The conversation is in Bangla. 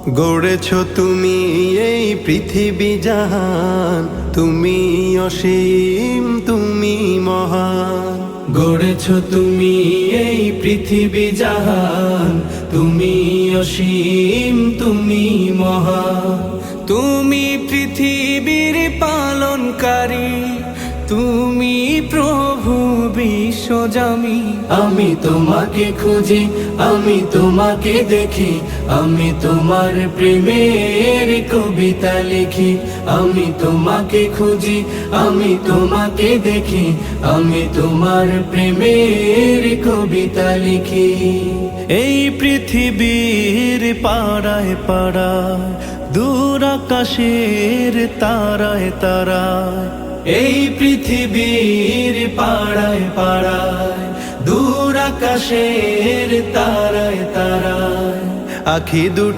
গড়েছ তুমি এই পৃথিবী জাহান, তুমি অসীম তুমি মহান। গড়েছ তুমি এই পৃথিবী জাহান, তুমি অসীম তুমি মহান। তুমি পৃথিবীর পালনকারী, তুমি প্রভু বিশ্বজামি। আমি তোমাকে খুঁজি, আমি তোমাকে দেখি, আমি তোমার প্রেমের কবিতা লিখি। আমি তোমাকে খুঁজি, আমি তোমাকে দেখি, আমি তোমার প্রেমের কবিতা লিখি। এই পৃথিবীর পাড়ায় পাড়ায়, দূর আকাশের তারায় তারায়। এই পৃথিবীর পাড়ায় পাড়ায়, দূর আকাশের তারায় তারায়। আখি দুটো